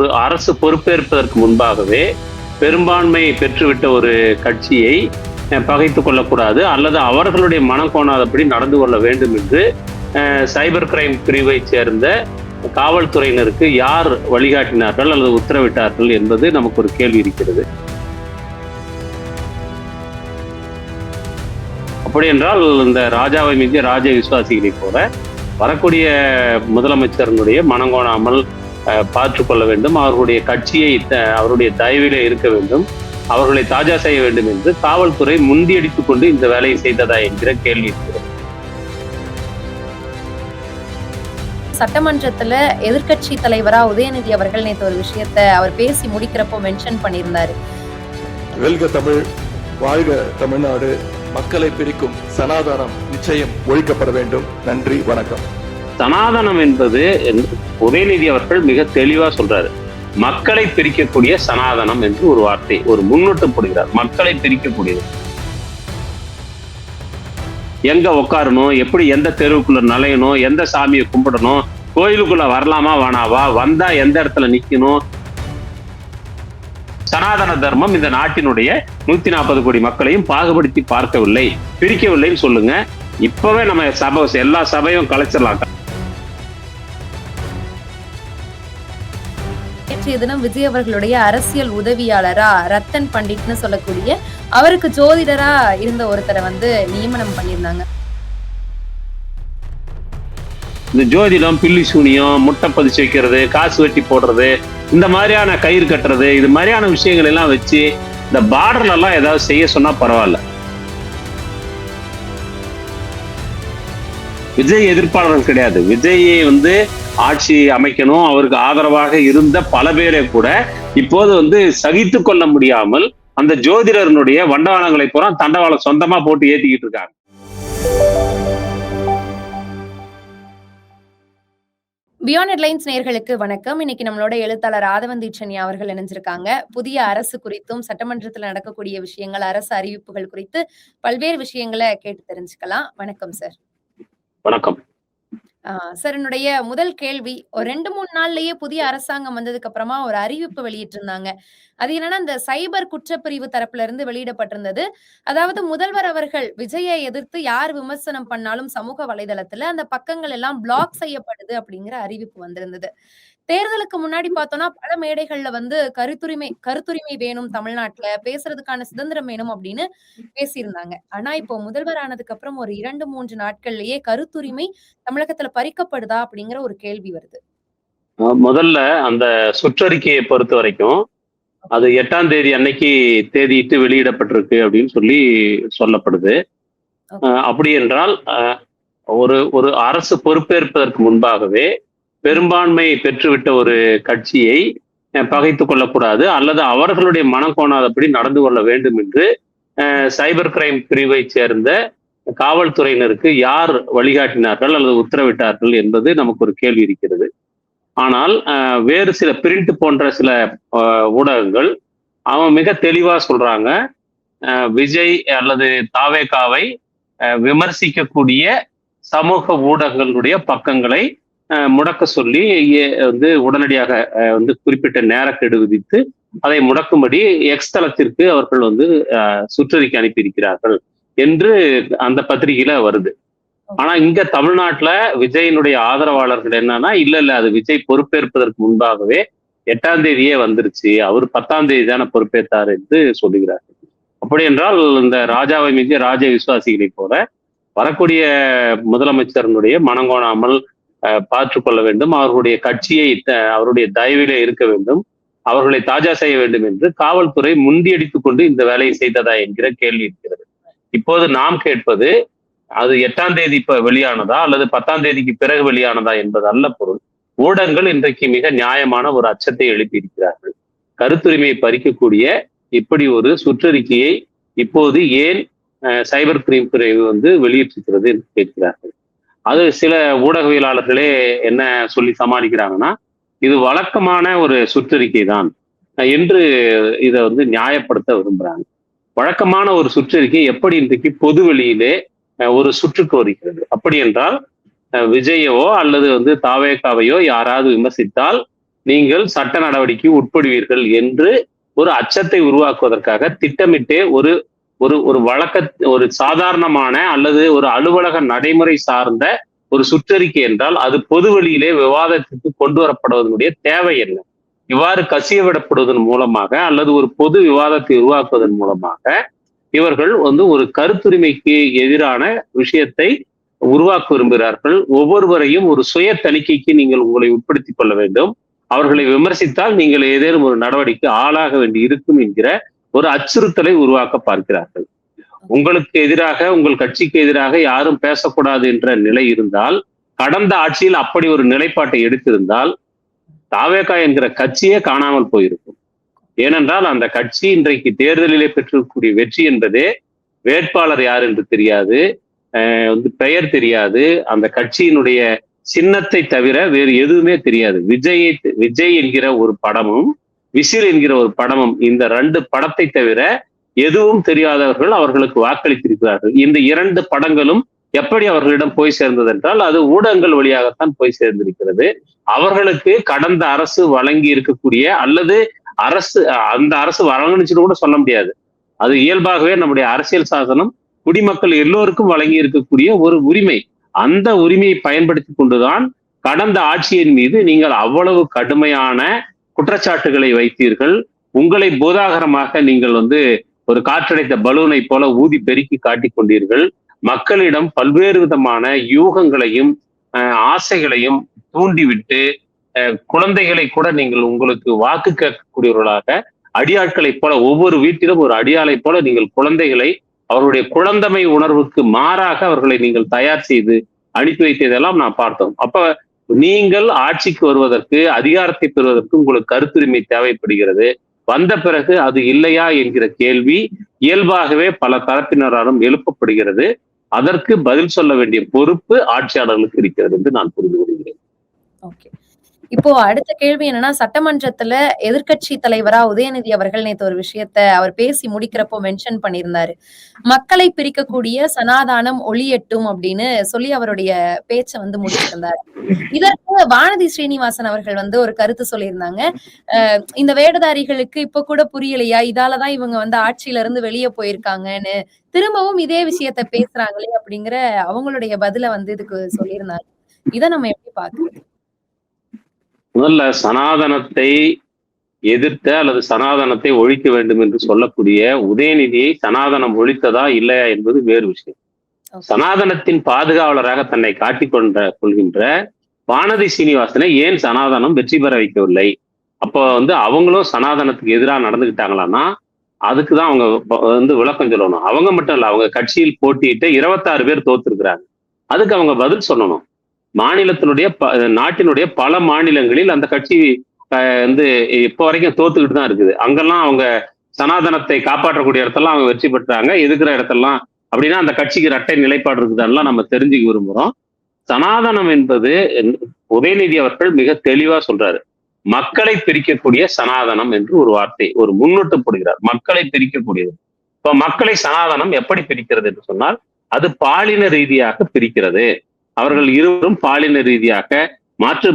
ஒரு அரசு பொறுப்பேற்பதற்கு முன்பாகவே பெரும்பான்மை பெற்றுவிட்ட ஒரு கட்சியை பகைத்துக் கொள்ளக்கூடாது அல்லது அவர்களுடைய மனம் கோணாதபடி நடந்து கொள்ள வேண்டும் என்று சைபர் கிரைம் பிரிவை சேர்ந்த காவல்துறையினருக்கு யார் வழிகாட்டினார்கள் அல்லது உத்தரவிட்டார்கள் என்பது நமக்கு ஒரு கேள்வி இருக்கிறது. அப்படி என்றால் இந்த ராஜாவை மிக ராஜ விசுவாசிகளை போல வரக்கூடிய முதலமைச்சரனுடைய மனங்கோணாமல் பார்த்துக் கொள்ள வேண்டும், அவர்களுடைய கட்சியை அவருடைய தயவிலே இருக்க வேண்டும், அவர்களை தாஜா செய்ய வேண்டும் என்று காவல்துறை முந்தியடித்துக் கொண்டு இந்த வேலையை செய்ததா என்கிற கேள்வி இருக்கிறது. சட்டமன்றத்துல எதிர்கட்சி தலைவரா உதயநிதி அவர்கள் நேற்று ஒரு விஷயத்த அவர் பேசி முடிக்கிறப்போ மென்ஷன் பண்ணியிருந்தாரு. வெல்க தமிழ், வாழ்க தமிழ்நாடு, மக்களை பிரிக்கும் சனாதனம் நிச்சயம் ஒழிக்கப்பட வேண்டும். நன்றி, வணக்கம். சனாதனம் என்பது உதயநிதி அவர்கள் மிக தெளிவா சொல்றாரு. மக்களை பிரிக்கக்கூடிய சனாதனம் என்று ஒரு வார்த்தை, ஒரு முன்னோட்டம் போடுகிறார். மக்களை பிரிக்கக்கூடியது, எங்க உட்காரணும், எப்படி எந்த தெருவுக்குள்ள நுழையணும், எந்த சாமியை கும்பிடணும், கோயிலுக்குள்ள வரலாமா வேணாவா, வந்தா எந்த இடத்துல நிக்கணும். சனாதன தர்மம் இந்த நாட்டினுடைய 140 கோடி மக்களையும் பாகுபடுத்தி பார்க்கவில்லை, பிரிக்கவில்லைன்னு சொல்லுங்க. இப்பவே நம்ம எல்லா சபையும் கலைச்சிடலாம். நேற்றைய தினம் விஜய் அவர்களுடைய அரசியல் உதவியாளரா ரத்தன் பண்டிட்னு சொல்லக்கூடிய அவருக்கு ஜோதிடரா இருந்த ஒருத்தரை நியமனம் பண்ணியிருந்தாங்க. இந்த ஜோதிடம், பில்லி சூனியம், முட்டை பதிச்சு வைக்கிறது, காசு வெட்டி போடுறது, இந்த மாதிரியான கயிறு கட்டுறது, இது மாதிரியான விஷயங்கள் எல்லாம் வச்சு இந்த பார்டர்ல எல்லாம் ஏதாவது செய்ய சொன்னா பரவாயில்ல. விஜய் எதிர்ப்பாளர்கள் கிடையாது. விஜயை ஆட்சி அமைக்கணும், அவருக்கு ஆதரவாக இருந்த பல பேரை கூட இப்போது சகித்து கொள்ள முடியாமல் அந்த ஜோதிடர்களுடைய வண்டவாளங்களை பூரா தண்டவாளம் சொந்தமா போட்டு ஏத்திக்கிட்டு இருக்காங்க. பியாண்ட் ஹெட்லைன்ஸ் நேயர்களுக்கு வணக்கம். இன்னைக்கு நம்மளோட எழுத்தாளர் ஆதவன் தீட்சண்யா அவர்கள் இணைஞ்சிருக்காங்க. புதிய அரசு குறித்தும் சட்டமன்றத்தில் நடக்கக்கூடிய விஷயங்கள், அரசு அறிவிப்புகள் குறித்து பல்வேறு விஷயங்களை கேட்டு தெரிஞ்சுக்கலாம். வணக்கம் சார். வணக்கம் சார், என்னுடைய முதல் கேள்வி, ஒரு 2-3 நாள்லயே புதிய அரசாங்கம் வந்ததுக்கு அப்புறமா ஒரு அறிவிப்பு வெளியிட்டு இருந்தாங்க. அது என்னன்னா, இந்த சைபர் குற்றப்பிரிவு தரப்புல இருந்து வெளியிடப்பட்டிருந்தது. அதாவது முதல்வர் அவர்கள் விஜயை எதிர்த்து யார் விமர்சனம் பண்ணாலும் சமூக வலைதளத்துல அந்த பக்கங்கள் எல்லாம் பிளாக் செய்யப்படுது அப்படிங்கிற அறிவிப்பு வந்திருந்தது. தேர்தலுக்கு முன்னாடி பார்த்தோம்னா பல மேடைகள்ல கருத்துரிமை வேணும், தமிழ்நாட்டுல பேசுறதுக்கான சுதந்திரம் வேணும் அப்படின்னு பேசியிருந்தாங்க. ஆனா இப்போ முதல்வர் ஆனதுக்கு அப்புறம் ஒரு 2-3 நாட்கள்லயே கருத்துரிமை தமிழகத்துல பறிக்கப்படுதா அப்படிங்கிற ஒரு கேள்வி வருது. முதல்ல அந்த சுற்றறிக்கையை பொறுத்த வரைக்கும் அது 8ஆம் தேதி அன்னைக்கு தேதியிட்டு வெளியிடப்பட்டிருக்கு அப்படின்னு சொல்லப்படுது. அப்படி என்றால் ஒரு அரசு பொறுப்பேற்பதற்கு முன்பாகவே பெரும்பான்மை பெற்றுவிட்ட ஒரு கட்சியை பகைத்துக் கொள்ளக்கூடாது அல்லது அவர்களுடைய மனம் கோணாதபடி நடந்து கொள்ள வேண்டும் என்று சைபர் கிரைம் பிரிவை சேர்ந்த காவல்துறையினருக்கு யார் வழிகாட்டினார்கள் அல்லது உத்தரவிட்டார்கள் என்பது நமக்கு ஒரு கேள்வி இருக்கிறது. ஆனால் வேறு சில பிரிண்ட் போன்ற சில ஊடகங்கள் அவன் மிக தெளிவா சொல்றாங்க, விஜய் அல்லது தாவேகாவை விமர்சிக்கக்கூடிய சமூக ஊடகங்களுடைய பக்கங்களை முடக்க சொல்லி உடனடியாக குறிப்பிட்ட நேரக்கெடு விதித்து அதை முடக்கும்படி எக்ஸ் தளத்திற்கு அவர்கள் சுற்றறிக்கை அனுப்பியிருக்கிறார்கள் என்று அந்த பத்திரிகையில வருது. ஆனா இங்க தமிழ்நாட்டுல விஜயினுடைய ஆதரவாளர்கள் என்னன்னா, இல்ல அது விஜய் பொறுப்பேற்பதற்கு முன்பாகவே 8ஆம் தேதியே வந்துருச்சு, அவர் 10ஆம் தேதி தானே பொறுப்பேற்றார் என்று சொல்லுகிறார்கள். அப்படி என்றால் இந்த ராஜாவை மிக ராஜ விசுவாசிகளை போல வரக்கூடிய முதலமைச்சரனுடைய மனங்கோணாமல் பார்த்துக் கொள்ள வேண்டும், அவர்களுடைய கட்சியை அவருடைய தயவிலே இருக்க வேண்டும், அவர்களை தாஜா செய்ய வேண்டும் என்று காவல்துறை முந்தியடித்துக் கொண்டு இந்த வேலையை செய்ததா என்கிற கேள்வி இருக்கிறது. இப்போது நாம் கேட்பது, அது 8ஆம் தேதி இப்ப வெளியானதா அல்லது 10ஆம் தேதிக்கு பிறகு வெளியானதா என்பது அல்ல பொருள். ஊடகங்கள் இன்றைக்கு மிக நியாயமான ஒரு அச்சத்தை எழுப்பியிருக்கிறார்கள். கருத்துரிமையை பறிக்கக்கூடிய இப்படி ஒரு சுற்றறிக்கையை இப்போது ஏன் சைபர் கிரைம் பிரிவு வெளியிட்டிருக்கிறது என்று கேட்கிறார்கள். அது சில ஊடகவியலாளர்களே என்ன சொல்லி சமாளிக்கிறாங்கன்னா, இது வழக்கமான ஒரு சுற்றறிக்கை தான் என்று இதை நியாயப்படுத்த விரும்புறாங்க. வழக்கமான ஒரு சுற்றறிக்கை எப்படி இன்றைக்கு பொது வெளியிலே ஒரு சுற்றுக்கு வருகிறது? அப்படி என்றால் விஜயவோ அல்லது தாவேகாவையோ யாராவது விமர்சித்தால் நீங்கள் சட்ட நடவடிக்கை உட்படுவீர்கள் என்று ஒரு அச்சத்தை உருவாக்குவதற்காக திட்டமிட்டே ஒரு ஒரு ஒரு ஒரு சாதாரணமான அல்லது ஒரு அலுவலக நடைமுறை சார்ந்த ஒரு சுற்றறிக்கை என்றால் அது பொது வழியிலே விவாதத்திற்கு கொண்டு வரப்படுவதனுடைய தேவை என்ன? இவ்வாறு கசிய விடப்படுவதன் மூலமாக அல்லது ஒரு பொது விவாதத்தை உருவாக்குவதன் மூலமாக இவர்கள் ஒரு கருத்துரிமைக்கு எதிரான விஷயத்தை உருவாக்க விரும்புகிறார்கள். ஒவ்வொருவரையும் ஒரு சுய தணிக்கைக்கு நீங்கள் உங்களை உட்படுத்திக் கொள்ள வேண்டும். அவர்களை விமர்சித்தால் நீங்கள் ஏதேனும் ஒரு நடவடிக்கை ஆளாக வேண்டி இருக்கும் என்கிற ஒரு அச்சுறுத்தலை உருவாக்க பார்க்கிறார்கள். உங்களுக்கு எதிராக, உங்கள் கட்சிக்கு எதிராக யாரும் பேசக்கூடாது என்ற நிலை இருந்தால், கடந்த ஆட்சியில் அப்படி ஒரு நிலைப்பாட்டை எடுத்திருந்தால் தாவேகா என்கிற கட்சியே காணாமல் போயிருக்கும். ஏனென்றால் அந்த கட்சி இன்றைக்கு தேர்தலிலே பெற்றிருக்கக்கூடிய வெற்றி என்பதே வேட்பாளர் யார் என்று தெரியாது, பெயர் தெரியாது, அந்த கட்சியினுடைய சின்னத்தை தவிர வேறு எதுவுமே தெரியாது. விஜய் என்கிற ஒரு படமும் விசில் என்கிற ஒரு படமும், இந்த 2 படத்தை தவிர எதுவும் தெரியாதவர்கள் அவர்களுக்கு வாக்களித்திருக்கிறார்கள். இந்த 2 படங்களும் எப்படி அவர்களிடம் போய் சேர்ந்தது என்றால் அது ஊடகங்கள் வழியாகத்தான் போய் சேர்ந்திருக்கிறது. அவர்களுக்கு கடந்த அரசு வழங்கி இருக்கக்கூடிய அல்லது அந்த அரசு வழங்குச்சுன்னு கூட சொல்ல முடியாது. அது இயல்பாகவே நம்முடைய அரசியல் சாசனம் குடிமக்கள் எல்லோருக்கும் வழங்கி இருக்கக்கூடிய ஒரு உரிமை. அந்த உரிமையை பயன்படுத்தி கொண்டுதான் கடந்த ஆட்சியின் மீது நீங்கள் அவ்வளவு கடுமையான குற்றச்சாட்டுகளை வைத்தீர்கள். உங்களை போதாகரமாக நீங்கள் ஒரு காற்றடைத்த பலூனை போல ஊதி பெருக்கி காட்டிக் கொண்டீர்கள். மக்களிடம் பல்வேறு விதமான யூகங்களையும் ஆசைகளையும் தூண்டிவிட்டு குழந்தைகளை கூட நீங்கள் உங்களுக்கு வாக்கு கேட்கக்கூடியவர்களாக அடியாட்களை போல, ஒவ்வொரு வீட்டிலும் ஒரு அடியாளை போல நீங்கள் குழந்தைகளை அவருடைய குழந்தைமை உணர்வுக்கு மாறாக அவர்களை நீங்கள் தயார் செய்து அனுப்பி வைத்ததெல்லாம் நான் பார்த்தோம். அப்ப நீங்கள் ஆட்சிக்கு வருவதற்கு, அதிகாரத்தை பெறுவதற்கு உங்களுக்கு கருத்துரிமை தேவைப்படுகிறது. வந்த பிறகு அது இல்லையா என்கிற கேள்வி இயல்பாகவே பல தரப்பினராலும் எழுப்பப்படுகிறது. அதற்கு பதில் சொல்ல வேண்டிய பொறுப்பு ஆட்சியாளர்களுக்கு இருக்கிறது என்று நான் புரிந்து கொள்கிறேன். இப்போ அடுத்த கேள்வி என்னன்னா, சட்டமன்றத்துல எதிர்க்கட்சி தலைவரா உதயநிதி அவர்கள் நேத்து ஒரு விஷயத்த அவர் பேசி முடிக்கிறப்போ மென்ஷன் பண்ணியிருந்தாரு. மக்களை பிரிக்கக்கூடிய சனாதானம் ஒளியட்டும் அப்படின்னு சொல்லி அவருடைய பேச்ச முடிச்சிருந்தாரு. இதற்கு வானதி ஸ்ரீனிவாசன் அவர்கள் ஒரு கருத்து சொல்லியிருந்தாங்க. இந்த வேடதாரிகளுக்கு இப்ப கூட புரியலையா, இதாலதான் இவங்க ஆட்சியில இருந்து வெளியே போயிருக்காங்கன்னு திரும்பவும் இதே விஷயத்த பேசுறாங்களே அப்படிங்கிற அவங்களுடைய பதில இதுக்கு சொல்லியிருந்தாங்க. இதை நம்ம எப்படி பாக்குறது? முதல்ல சனாதனத்தை எதிர்த்த அல்லது சனாதனத்தை ஒழிக்க வேண்டும் என்று சொல்லக்கூடிய உதயநிதியை சனாதனம் ஒழித்ததா இல்லையா என்பது வேறு விஷயம். சனாதனத்தின் பாதுகாவலராக தன்னை காட்டிக் கொள்கின்ற வானதி சீனிவாசனை ஏன் சனாதனம் வெற்றி பெற வைக்கவில்லை? அப்போ அவங்களும் சனாதனத்துக்கு எதிராக நடந்துகிட்டாங்களான்னா அதுக்குதான் அவங்க விளக்கம் சொல்லணும். அவங்க மட்டும் இல்ல, அவங்க கட்சியில் போட்டியிட்டு 26 பேர் தோத்துருக்கிறாங்க. அதுக்கு அவங்க பதில் சொல்லணும். நாட்டினுடைய பல மாநிலங்களில் அந்த கட்சி இப்போ வரைக்கும் தோத்துக்கிட்டு தான் இருக்குது. அங்கெல்லாம் அவங்க சனாதனத்தை காப்பாற்றக்கூடிய இடத்தெல்லாம் அவங்க வெற்றி பெற்றாங்க. எதுக்குற இடத்தெல்லாம் அப்படின்னா அந்த கட்சிக்கு இரட்டை நிலைப்பாடு இருக்குதான்லாம் நம்ம தெரிஞ்சுக்க விரும்புறோம். சனாதனம் என்பது உதயநிதி அவர்கள் மிக தெளிவா சொல்றாரு. மக்களை பிரிக்கக்கூடிய சனாதனம் என்று ஒரு வார்த்தை, ஒரு முன்னோட்டம் போடுகிறார். மக்களை பிரிக்கக்கூடியது. இப்ப மக்களை சனாதனம் எப்படி பிரிக்கிறது என்று சொன்னால் அது பாலின ரீதியாக பிரிக்கிறது. அவர்கள் இருவரும் பாலின ரீதியாக, மாற்று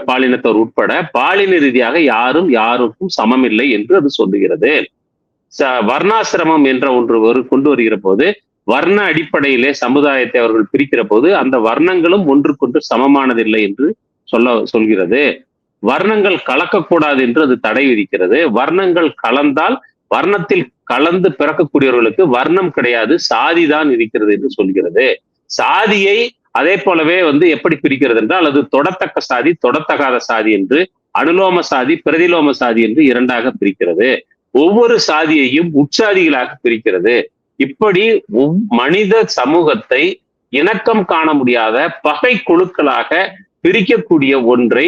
பாலினத்தவர் உட்பட பாலின ரீதியாக யாரும் யாருக்கும் சமமில்லை என்று அது சொல்லுகிறது. வர்ணாசிரமம் என்ற ஒன்று கொண்டு வருகிற போது, வர்ண அடிப்படையிலே சமுதாயத்தை அவர்கள் பிரிக்கிற போது அந்த வர்ணங்களும் ஒன்றுக்கொன்று சமமானதில்லை என்று சொல்கிறது. வர்ணங்கள் கலக்கக்கூடாது என்று அது தடை விதிக்கிறது. வர்ணங்கள் கலந்தால் வர்ணத்தில் கலந்து பிறக்கக்கூடியவர்களுக்கு வர்ணம் கிடையாது, சாதி தான் இருக்கிறது என்று சொல்கிறது. சாதியை அதே போலவே எப்படி பிரிக்கிறது என்றால் அது தொடத்தக்க சாதி, தொடத்தகாத சாதி என்று, அனுலோம சாதி, பிரதிலோம சாதி என்று 2ஆக பிரிக்கிறது. ஒவ்வொரு சாதியையும் உட்சாதிகளாக பிரிக்கிறது. இப்படி மனித சமூகத்தை இணக்கம் காண முடியாத பகை குழுக்களாக பிரிக்கக்கூடிய ஒன்றை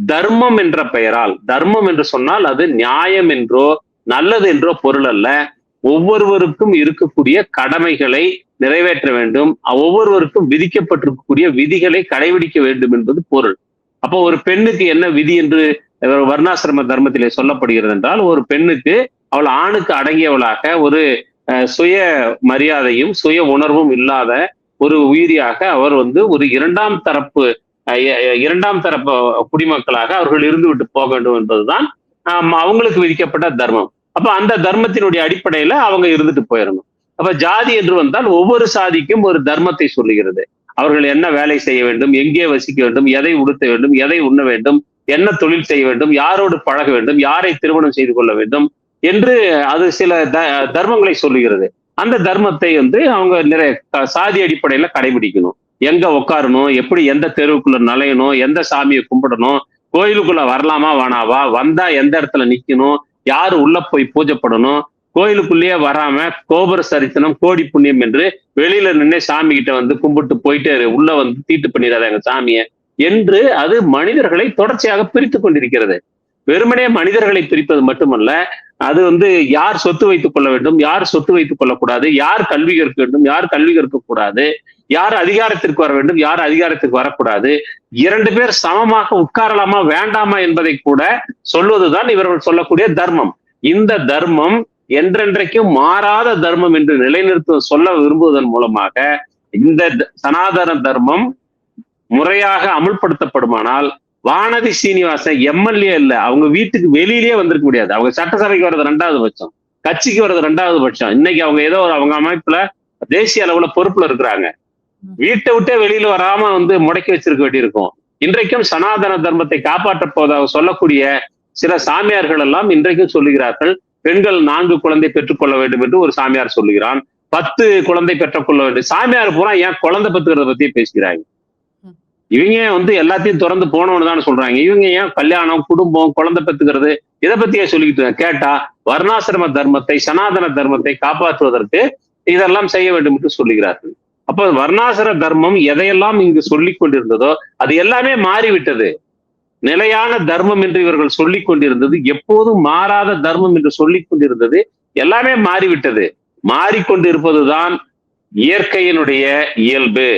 தர்மம் என்ற பெயரால், தர்மம் என்று சொன்னால் அது நியாயம் என்றோ நல்லது என்றோ பொருள் அல்ல, ஒவ்வொருவருக்கும் இருக்கக்கூடிய கடமைகளை நிறைவேற்ற வேண்டும், ஒவ்வொருவருக்கும் விதிக்கப்பட்டிருக்கக்கூடிய விதிகளை கடைபிடிக்க வேண்டும் என்பது பொருள். அப்போ ஒரு பெண்ணுக்கு என்ன விதி என்று வர்ணாசிரம தர்மத்திலே சொல்லப்படுகிறது என்றால், ஒரு பெண்ணுக்கு அவள் ஆணுக்கு அடங்கியவளாக ஒரு சுய மரியாதையும் சுய உணர்வும் இல்லாத ஒரு உயிரியாக அவர் ஒரு 2ஆம் தரப்பு இரண்டாம் தரப்பு குடிமக்களாக அவர்கள் இருந்து விட்டு போக வேண்டும் என்பதுதான் அவங்களுக்கு விதிக்கப்பட்ட தர்மம். அப்ப அந்த தர்மத்தினுடைய அடிப்படையில அவங்க இருந்துட்டு போயிடணும். அப்ப ஜாதி என்று வந்தால் ஒவ்வொரு சாதிக்கும் ஒரு தர்மத்தை சொல்லுகிறது. அவர்கள் என்ன வேலை செய்ய வேண்டும், எங்கே வசிக்க வேண்டும், எதை உடுத்த வேண்டும், எதை உண்ண வேண்டும், என்ன தொழில் செய்ய வேண்டும், யாரோடு பழக வேண்டும், யாரை திருமணம் செய்து கொள்ள வேண்டும் என்று அது சில தர்மங்களை சொல்லுகிறது. அந்த தர்மத்தை அவங்க நிறைய சாதி அடிப்படையில கடைபிடிக்கணும். எங்க உட்காரணும், எப்படி எந்த தெருவுக்குள்ள நுழையணும், எந்த சாமியை கும்பிடணும், கோயிலுக்குள்ள வரலாமா வேணாவா, வந்தா எந்த இடத்துல நிக்கணும், யாரு உள்ள போய் பூஜைப்படணும், கோயிலுக்குள்ளேயே வராம கோபுர சரித்தனம் கோடி புண்ணியம் என்று வெளியில நின்று சாமி கிட்ட கும்பிட்டு போயிட்டு உள்ள தீட்டு பண்ணிடாத எங்க சாமிய என்று அது மனிதர்களை தொடர்ச்சியாக பிரித்து கொண்டிருக்கிறது. வெறுமனே மனிதர்களை பிரிப்பது மட்டுமல்ல, அது யார் சொத்து வைத்துக் கொள்ள வேண்டும், யார் சொத்து வைத்துக் கொள்ளக்கூடாது, யார் கல்வி கற்க வேண்டும், யார் கல்வி கற்க கூடாது, யார் அதிகாரத்திற்கு வர வேண்டும், யார் அதிகாரத்திற்கு வரக்கூடாது, 2 பேர் சமமாக உட்காரலாமா வேண்டாமா என்பதை கூட சொல்வதுதான் இவர்கள் சொல்லக்கூடிய தர்மம். இந்த தர்மம் என்றென்றைக்கும் மாறாத தர்மம் என்று நிலைநிறுத்த சொல்ல விரும்புவதன் மூலமாக இந்த சனாதன தர்மம் முறையாக அமுல்படுத்தப்படுமானால் வானதி சீனிவாசன் எம்எல்ஏ இல்ல, அவங்க வீட்டுக்கு வெளியிலேயே வந்திருக்க முடியாது. அவங்க சட்டசபைக்கு வர்றது 2வது பட்சம், கட்சிக்கு வர்றது 2வது பட்சம். இன்னைக்கு அவங்க ஏதோ அவங்க அமைப்புல தேசிய அளவுல பொறுப்புல இருக்கிறாங்க. வீட்டை விட்டே வெளியில வராம முடக்கி வச்சிருக்க வேண்டியிருக்கும். இன்றைக்கும் சனாதன தர்மத்தை காப்பாற்ற போதாக சொல்லக்கூடிய சில சாமியார்கள் எல்லாம் இன்றைக்கும் சொல்லுகிறார்கள், பெண்கள் 4 குழந்தை பெற்றுக்கொள்ள வேண்டும் என்று ஒரு சாமியார் சொல்லுகிறான், 10 குழந்தை பெற்றுக்கொள்ள வேண்டும். சாமியார் பூரா ஏன் குழந்தை பெற்றுக்கிறத பத்தியே பேசுகிறாங்க. இவங்க எல்லாத்தையும் திறந்து போனவனு தான் சொல்றாங்க. இவங்க ஏன் கல்யாணம், குடும்பம், குழந்தை பெற்றுக்கிறது இதை பத்தியே சொல்லிக்கிட்டு கேட்டா வர்ணாசிரம தர்மத்தை, சனாதன தர்மத்தை காப்பாற்றுவதற்கு இதெல்லாம் செய்ய வேண்டும் என்று சொல்லுகிறார்கள். அப்ப வர்ணாசிர தர்மம் எதையெல்லாம் இங்கு சொல்லிக் கொண்டிருந்ததோ அது எல்லாமே மாறிவிட்டது. நிலையான தர்மம் என்று இவர்கள் சொல்லிக் கொண்டிருந்தது, எப்போதும் மாறாத தர்மம் என்று சொல்லிக் கொண்டிருந்தது எல்லாமே மாறிவிட்டது. மாறிக்கொண்டிருப்பதுதான் இயற்கையினுடைய இயல்பு,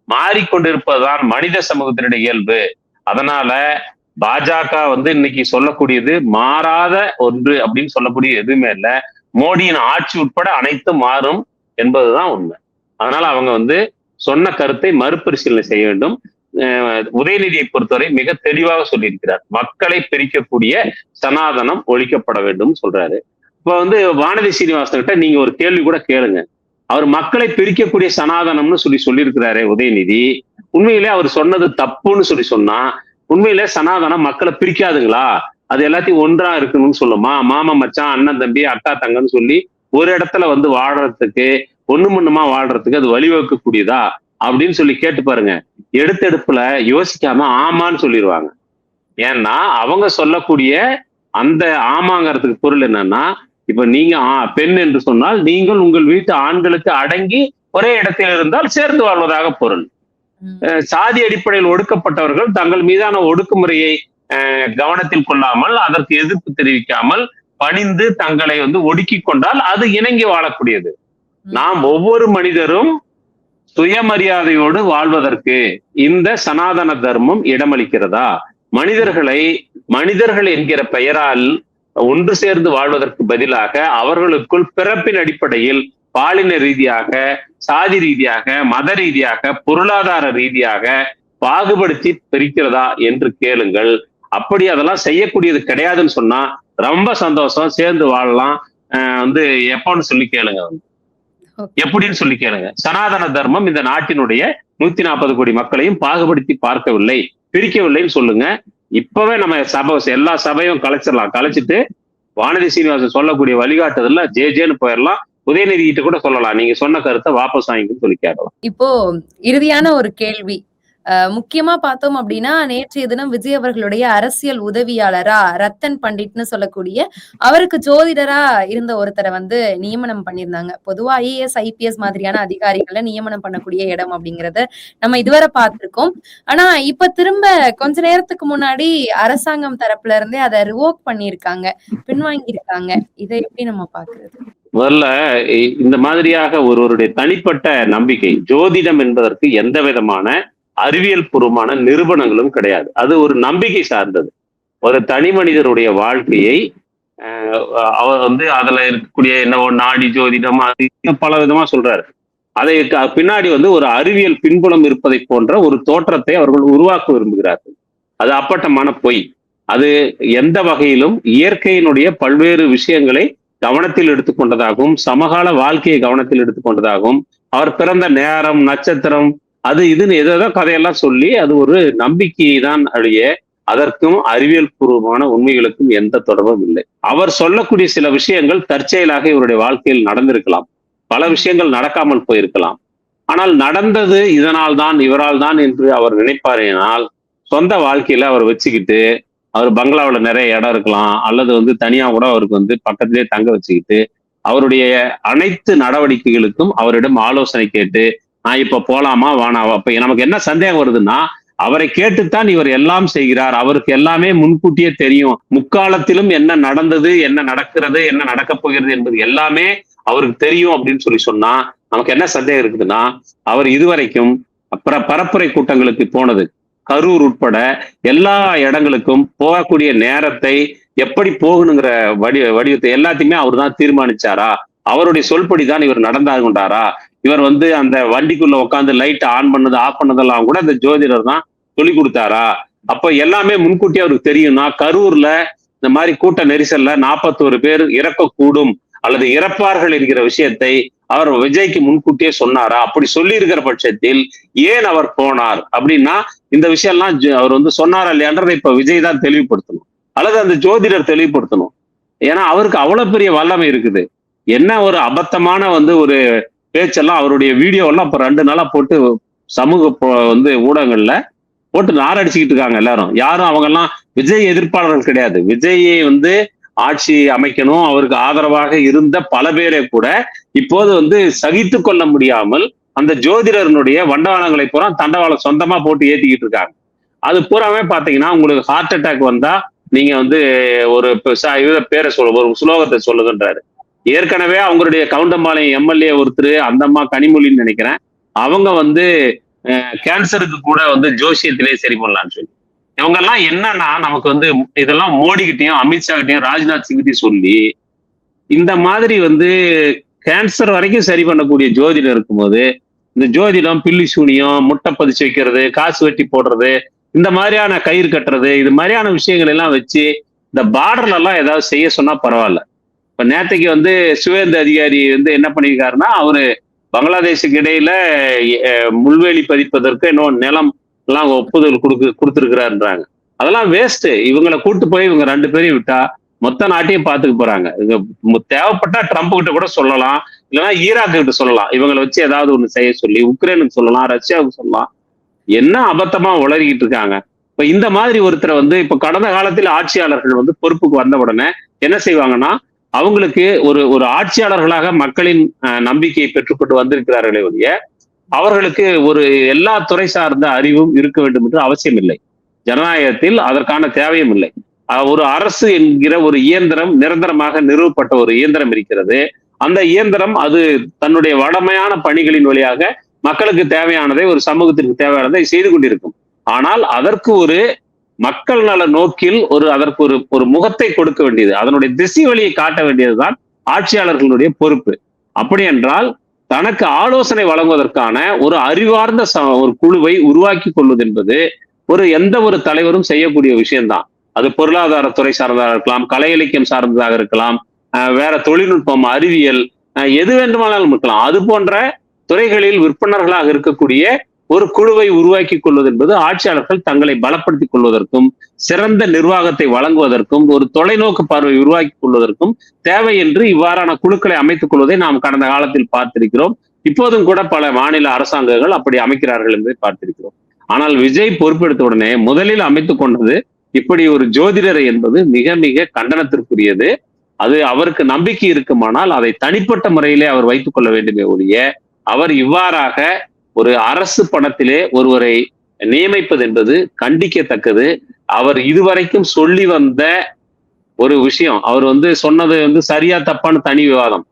மாறிக்கொண்டிருப்பதுதான் மனித சமூகத்தினுடைய இயல்பு. அதனால பாஜக இன்னைக்கு சொல்லக்கூடியது மாறாத ஒன்று அப்படின்னு சொல்லக்கூடிய எதுவுமே இல்லை. மோடியின் ஆட்சி உட்பட அனைத்தும் மாறும் என்பதுதான் உண்மை. அதனால அவங்க சொன்ன கருத்தை மறுபரிசீலனை செய்ய வேண்டும். உதயநிதியை பொறுத்தவரை மிக தெளிவாக சொல்லியிருக்கிறார், மக்களை பிரிக்கக்கூடிய சனாதனம் ஒழிக்கப்பட வேண்டும் சொல்றாரு. இப்ப வானதி சீனிவாசன் கிட்ட நீங்க ஒரு கேள்வி கூட கேளுங்க, அவர் மக்களை பிரிக்கக்கூடிய சனாதனம்னு சொல்லியிருக்கிறாரு உதயநிதி. உண்மையிலே அவர் சொன்னது தப்புன்னு சொன்னா, உண்மையிலே சனாதனம் மக்களை பிரிக்காதுங்களா? அது எல்லாத்தையும் ஒன்றா இருக்கணும்னு சொல்லுமா? மாமா மச்சான், அண்ணன் தம்பி, அக்கா தங்கன்னு சொல்லி ஒரு இடத்துல வாழ்றதுக்கு, ஒண்ணுமா வாழ்றதுக்கு அது வழிவகுக்கக்கூடியதா அப்படின்னு சொல்லி கேட்டு பாருங்க. எடுத்தெடுப்புல யோசிக்காம ஆமான்னு சொல்லிடுவாங்க. ஏன்னா அவங்க சொல்லக்கூடிய அந்த ஆமாங்கிறதுக்கு பொருள் என்னன்னா, இப்ப நீங்க பெண் என்று சொன்னால் நீங்கள் உங்கள் வீட்டு ஆண்களுக்கு அடங்கி ஒரே இடத்தில் இருந்தால் சேர்ந்து வாழ்வதாக பொருள். சாதி அடிப்படையில் ஒடுக்கப்பட்டவர்கள் தங்கள் மீதான ஒடுக்குமுறையை கவனத்தில் கொள்ளாமல், அதற்கு எதிர்ப்பு தெரிவிக்காமல் பணிந்து தங்களை ஒடுக்கி கொண்டால் அது இணங்கி வாழக்கூடியது. நாம் ஒவ்வொரு மனிதரும் சுயமரியாதையோடு வாழ்வதற்கு இந்த சனாதன தர்மம் இடமளிக்கிறதா? மனிதர்கள் என்கிற பெயரால் ஒன்று சேர்ந்து வாழ்வதற்கு பதிலாக அவர்களுக்குள் பிறப்பின் அடிப்படையில் பாலின ரீதியாக, சாதி ரீதியாக, மத ரீதியாக, பொருளாதார ரீதியாக பாகுபடுத்தி பிரிக்கிறதா என்று கேளுங்கள். அப்படி அதெல்லாம் செய்யக்கூடியது கிடையாதுன்னு சொன்னா ரொம்ப சந்தோஷம், சேர்ந்து வாழலாம். எப்பன்னு சொல்லி கேளுங்க, எப்படின்னு சொல்லி கேளுங்க. சனாதன தர்மம் இந்த நாட்டினுடைய 140 கோடி மக்களையும் பாகுபடுத்தி பார்க்கவில்லை, பிரிக்கவில்லைன்னு சொல்லுங்க. இப்பவே நம்ம எல்லா சபையும் கலைச்சிடலாம். கலைச்சிட்டு வானதி சீனிவாசன் சொல்லக்கூடிய வழிகாட்டுதல்ல ஜேன்னு போயிடலாம். உதயநிதி கிட்ட கூட சொல்லலாம், நீங்க சொன்ன கருத்தை வாபஸ் வாங்கின்னு சொல்லி கேட்கலாம். இப்போ இறுதியான ஒரு கேள்வி, முக்கியமா பார்த்தோம் அப்படின்னா, நேற்றைய தினம் விஜய் அவர்களுடைய அரசியல் உதவியாளரா ரத்தன் பண்டிட்னு சொல்லக்கூடிய அவருக்கு ஜோதிடரா இருந்த ஒருத்தரை நியமனம் பண்ணியிருந்தாங்க. பொதுவா ஐஏஎஸ் ஐபிஎஸ் மாதிரியான அதிகாரிகளை நியமனம் பண்ணக்கூடிய இடம் அப்படிங்கறத நம்ம இதுவரை பார்த்திருக்கோம். ஆனா இப்ப திரும்ப கொஞ்ச நேரத்துக்கு முன்னாடி அரசாங்கம் தரப்புல இருந்தே அதை ரிவோக் பண்ணியிருக்காங்க, பின்வாங்கி இருக்காங்க. இதை எப்படி நம்ம பாக்குறது? முதல்ல இந்த மாதிரியாக ஒருவருடைய தனிப்பட்ட நம்பிக்கை, ஜோதிடம் என்பதற்கு எந்த விதமான அறிவியல் பூர்வமான நிரூபணங்களும் கிடையாது. அது ஒரு நம்பிக்கை சார்ந்தது. ஒரு தனி மனிதருடைய வாழ்க்கையை அவர் அதுல இருக்கக்கூடிய என்ன நாடி ஜோதிடம் அது பல விதமா சொல்றாரு. அதை பின்னாடி வந்து ஒரு அறிவியல் பின்புலம் இருப்பதை போன்ற ஒரு தோற்றத்தை அவர்கள் உருவாக்க விரும்புகிறார்கள். அது அப்பட்டமான பொய். அது எந்த வகையிலும் இயற்கையினுடைய பல்வேறு விஷயங்களை கவனத்தில் எடுத்துக்கொண்டதாகவும், சமகால வாழ்க்கையை கவனத்தில் எடுத்துக்கொண்டதாகவும், அவர் பிறந்த நேரம், நட்சத்திரம், அது இதுன்னு ஏதோ கதையெல்லாம் சொல்லி அது ஒரு நம்பிக்கையை தான் அழிய, அதற்கும் அறிவியல் பூர்வமான உண்மைகளுக்கும் எந்த தொடர்பும் இல்லை. அவர் சொல்லக்கூடிய சில விஷயங்கள் தற்செயலாக இவருடைய வாழ்க்கையில் நடந்திருக்கலாம். பல விஷயங்கள் நடக்காமல் போயிருக்கலாம். ஆனால் நடந்தது இதனால் தான், இவரால் தான் என்று அவர் நினைப்பாரேனால், சொந்த வாழ்க்கையில அவர் வச்சுக்கிட்டு, அவர் பங்களாவுல நிறைய இடம் இருக்கலாம், அல்லது வந்து தனியா கூட அவருக்கு வந்து பக்கத்திலே தங்க வச்சுக்கிட்டு, அவருடைய அனைத்து நடவடிக்கைகளுக்கும் அவரிடம் ஆலோசனை கேட்டு, நான் இப்ப போலாமா வேணாவா? அப்ப நமக்கு என்ன சந்தேகம் வருதுன்னா, அவரை கேட்டுத்தான் இவர் எல்லாம் செய்கிறார். அவருக்கு எல்லாமே முன்கூட்டியே தெரியும். முக்காலத்திலும் என்ன நடந்தது, என்ன நடக்கிறது, என்ன நடக்கப் போகிறது என்பது எல்லாமே அவருக்கு தெரியும் அப்படின்னு சொன்னா நமக்கு என்ன சந்தேகம் இருக்குதுன்னா, அவர் இதுவரைக்கும் பரப்புரை கூட்டங்களுக்கு போனது, கரூர் உட்பட எல்லா இடங்களுக்கும் போகக்கூடிய நேரத்தை, எப்படி போகணுங்கிற வடிவத்தை எல்லாத்தையுமே அவர் தான் தீர்மானிச்சாரா? அவருடைய சொல்படிதான் இவர் நடந்தார் கொண்டாரா? இவர் வந்து அந்த வண்டிக்குள்ள உட்காந்து லைட் ஆன் பண்ணது, ஆஃப் பண்ணதெல்லாம் கூட அந்த ஜோதிடர் தான் சொல்லி கொடுத்தாரா? அப்ப எல்லாமே முன்கூட்டியே அவருக்கு தெரியும்னா, கரூர்ல இந்த மாதிரி கூட்ட நெரிசல்ல 41 பேர் இறக்கக்கூடும் அல்லது இறப்பார்கள் என்கிற விஷயத்தை அவர் விஜய்க்கு முன்கூட்டியே சொன்னாரா? அப்படி சொல்லி இருக்கிற பட்சத்தில் ஏன் அவர் போனார் அப்படின்னா, இந்த விஷயம் எல்லாம் அவர் வந்து சொன்னாரா இல்லையான்றதை இப்ப விஜய் தான் தெளிவுபடுத்தணும், அல்லது அந்த ஜோதிடர் தெளிவுபடுத்தணும். ஏன்னா அவருக்கு அவ்வளவு பெரிய வல்லமை இருக்குது. என்ன ஒரு அபத்தமான வந்து ஒரு பேச்செல்லாம், அவருடைய வீடியோ எல்லாம் இப்ப 2 நாளா போட்டு சமூக வந்து ஊடகங்கள்ல போட்டு நாரடிச்சுக்கிட்டு இருக்காங்க எல்லாரும். யாரும் அவங்க எல்லாம் விஜய் எதிர்ப்பாளர்கள் கிடையாது. விஜயை வந்து ஆட்சி அமைக்கணும், அவருக்கு ஆதரவாக இருந்த பல பேரை கூட இப்போது வந்து சகித்து கொள்ள முடியாமல் அந்த ஜோதிடர்களுடைய வண்டவாளங்களை பூரா தண்டவாளம் சொந்தமா போட்டு ஏத்திக்கிட்டு இருக்காங்க. அது பூராமே பாத்தீங்கன்னா, உங்களுக்கு ஹார்ட் அட்டாக் வந்தா நீங்க வந்து ஒரு பேரை ஒரு சுலோகத்தை சொல்லுங்கன்றாரு. ஏற்கனவே அவங்களுடைய கவுண்டம்பாளையம் எம்எல்ஏ ஒருத்தர், அந்த அம்மா கனிமொழின்னு நினைக்கிறேன், அவங்க வந்து கேன்சருக்கு கூட வந்து ஜோசியத்திலே சரி பண்ணலான்னு சொல்லி, இவங்க எல்லாம் என்னன்னா நமக்கு வந்து இதெல்லாம் மோடி கிட்டையும் அமித்ஷா கிட்டையும் ராஜ்நாத் சிங் கிட்டையும் சொல்லி, இந்த மாதிரி வந்து கேன்சர் வரைக்கும் சரி பண்ணக்கூடிய ஜோதிடம் இருக்கும்போது, இந்த ஜோதிடம் பில்லி சூனியம், முட்டை பதிச்சு வைக்கிறது, காசு வெட்டி போடுறது, இந்த மாதிரியான கயிறு கட்டுறது, இது மாதிரியான விஷயங்கள் எல்லாம் வச்சு இந்த பார்டர்ல எல்லாம் ஏதாவது செய்ய சொன்னா பரவாயில்ல. இப்ப நேத்தைக்கு வந்து சுவேந்த அதிகாரி வந்து என்ன பண்ணியிருக்காருன்னா, அவரு பங்களாதேஷுக்கு இடையில முள்வேலி பதிப்பதற்கு இன்னும் நிலம் எல்லாம் ஒப்புதல் கொடுத்துருக்கிறாருன்றாங்க. அதெல்லாம் வேஸ்ட். இவங்களை கூட்டு போய் இவங்க 2 பேரையும் விட்டா மொத்த நாட்டையும் பாத்துக்க போறாங்க. தேவைப்பட்டா ட்ரம்ப் கிட்ட கூட சொல்லலாம், இல்லைன்னா ஈராக்கு கிட்ட சொல்லலாம், இவங்களை வச்சு ஏதாவது ஒண்ணு செய்ய சொல்லி, உக்ரைனுக்கு சொல்லலாம், ரஷ்யாவுக்கு சொல்லலாம். என்ன அபத்தமா உளறிக்கிட்டு இருக்காங்க. இப்ப இந்த மாதிரி ஒருத்தரை வந்து இப்ப கடந்த காலத்தில் ஆட்சியாளர்கள் வந்து பொறுப்புக்கு வந்த உடனே என்ன செய்வாங்கன்னா, அவங்களுக்கு ஒரு ஆட்சியாளர்களாக மக்களின் நம்பிக்கையை பெற்றுக்கொண்டு வந்திருக்கிறார்களே ஒழிய, அவர்களுக்கு ஒரு எல்லா துறை சார்ந்த அறிவும் இருக்க வேண்டும் என்று அவசியம் இல்லை. ஜனநாயகத்தில் அதற்கான தேவையும் இல்லை. ஒரு அரசு என்கிற ஒரு இயந்திரம் நிரந்தரமாக நிறுவப்பட்ட ஒரு இயந்திரம் இருக்கிறது. அந்த இயந்திரம் அது தன்னுடைய வளமையான பணிகளின் வழியாக மக்களுக்கு தேவையானதை, ஒரு சமூகத்திற்கு தேவையானதை செய்து கொண்டிருக்கும். ஆனால் அதற்கு ஒரு மக்கள் நல நோக்கில் அதற்கு ஒரு முகத்தை கொடுக்க வேண்டியது, அதனுடைய திசை வழியை காட்ட வேண்டியதுதான் ஆட்சியாளர்களுடைய பொறுப்பு. அப்படி என்றால் தனக்கு ஆலோசனை வழங்குவதற்கான ஒரு அறிவார்ந்த ஒரு குழுவை உருவாக்கி கொள்வது என்பது எந்த ஒரு தலைவரும் செய்யக்கூடிய விஷயம்தான். அது பொருளாதாரத்துறை சார்ந்ததாக இருக்கலாம், கலை இலக்கியம் சார்ந்ததாக இருக்கலாம், வேற தொழில்நுட்பம், அறிவியல், எது வேண்டுமானாலும் இருக்கலாம். அது போன்ற துறைகளில் விற்பனர்களாக இருக்கக்கூடிய ஒரு குழுவை உருவாக்கி கொள்வது என்பது ஆட்சியாளர்கள் தங்களை பலப்படுத்திக் கொள்வதற்கும், சிறந்த நிர்வாகத்தை வழங்குவதற்கும், ஒரு தொலைநோக்கு பார்வை உருவாக்கி கொள்வதற்கும் தேவை என்று இவ்வாறான குழுக்களை அமைத்துக் கொள்வதை நாம் கடந்த காலத்தில் பார்த்திருக்கிறோம். இப்போதும் கூட பல மாநில அரசாங்கங்கள் அப்படி அமைக்கிறார்கள் என்பதை பார்த்திருக்கிறோம். ஆனால் விஜய் பொறுப்பெடுத்த உடனே முதலில் அமைத்துக் கொண்டது இப்படி ஒரு ஜோதிடரை என்பது மிக மிக கண்டனத்திற்குரியது. அது அவருக்கு நம்பிக்கை இருக்குமானால் அதை தனிப்பட்ட முறையிலே அவர் வைத்துக் கொள்ள வேண்டுமே ஒழிய, அவர் இவ்வாறாக ஒரு அரசு பணத்திலே ஒருவரை நியமிப்பது என்பது கண்டிக்கத்தக்கது. அவர் இதுவரைக்கும் சொல்லி வந்த ஒரு விஷயம், அவர் வந்து சொன்னது வந்து சரியா தப்பான தனி விவாதம்.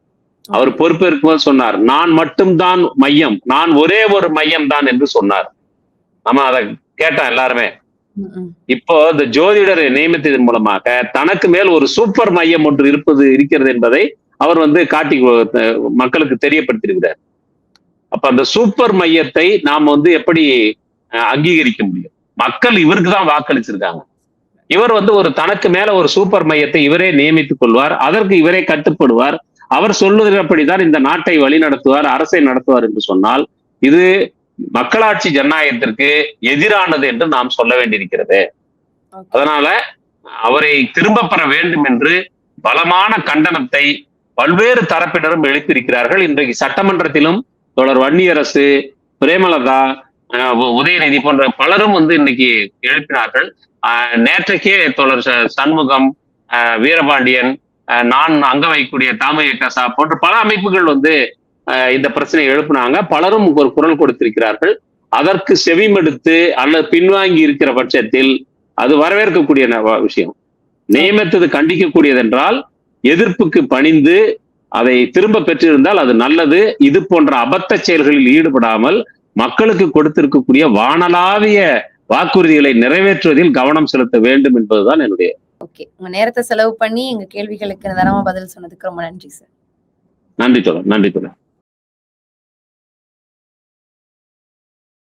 அவர் பொறுப்பேற்கும் போது சொன்னார், நான் மட்டும்தான் மையம், நான் ஒரே ஒரு மையம் தான் என்று சொன்னார். நம்ம அதை கேட்டோம் எல்லாருமே. இப்போ இந்த ஜோதிடரை நியமித்ததன் மூலமாக தனக்கு மேல் ஒரு சூப்பர் மையம் ஒன்று இருக்கிறது என்பதை அவர் வந்து காட்டி மக்களுக்கு தெரியப்படுத்தியிருக்கிறார். அப்ப அந்த சூப்பர் மையத்தை நாம் வந்து எப்படி அங்கீகரிக்க முடியும்? மக்கள் இவருக்கு தான் வாக்களிச்சிருக்காங்க. இவர் வந்து ஒரு தனக்கு மேல ஒரு சூப்பர் மையத்தை இவரே நியமித்துக் கொள்வார், அதற்கு இவரே கட்டுப்படுவார், அவர் சொல்லுகிறபடிதான் இந்த நாட்டை வழி நடத்துவார், அரசை நடத்துவார் என்று சொன்னால் இது மக்களாட்சி ஜனநாயகத்திற்கு எதிரானது என்று நாம் சொல்ல வேண்டியிருக்கிறது. அதனால அவரை திரும்ப பெற வேண்டும் என்று பலமான கண்டனத்தை பல்வேறு தரப்பினரும் எழுப்பியிருக்கிறார்கள். இன்றைக்கு சட்டமன்றத்திலும் தொடர் வன்னியரசு, பிரேமலதா, உதயநிதி போன்ற பலரும் வந்து இன்னைக்கு எழுப்பினார்கள். நேற்றைக்கே தொடர் சண்முகம், வீரபாண்டியன், நான் அங்க வைக்கக்கூடிய தாமயக்கசா போன்ற பல அமைப்புகள் வந்து இந்த பிரச்சனையை எழுப்பினாங்க. பலரும் ஒரு குரல் கொடுத்திருக்கிறார்கள். அதற்கு செவிமடுத்து அல்லது பின்வாங்கி இருக்கிற பட்சத்தில் அது வரவேற்கக்கூடிய விஷயம். நியமித்தது கண்டிக்கக்கூடியது என்றால் எதிர்ப்புக்கு பணிந்து அதை திரும்ப பெற்றிருந்தால் அது நல்லது. இது போன்ற அபத்த செயல்களில் ஈடுபடாமல் மக்களுக்கு கொடுத்திருக்கக்கூடிய வானளாவிய வாக்குறுதிகளை நிறைவேற்றுவதில் கவனம் செலுத்த வேண்டும் என்பதுதான் என்னுடைய. ஓகே, உங்க நேரத்தை செலவு பண்ணி எங்க கேள்விகளுக்கு நிதானமா பதில் சொன்னதுக்கு ரொம்ப நன்றி சார். நன்றி தோழர். நன்றி தோழர்.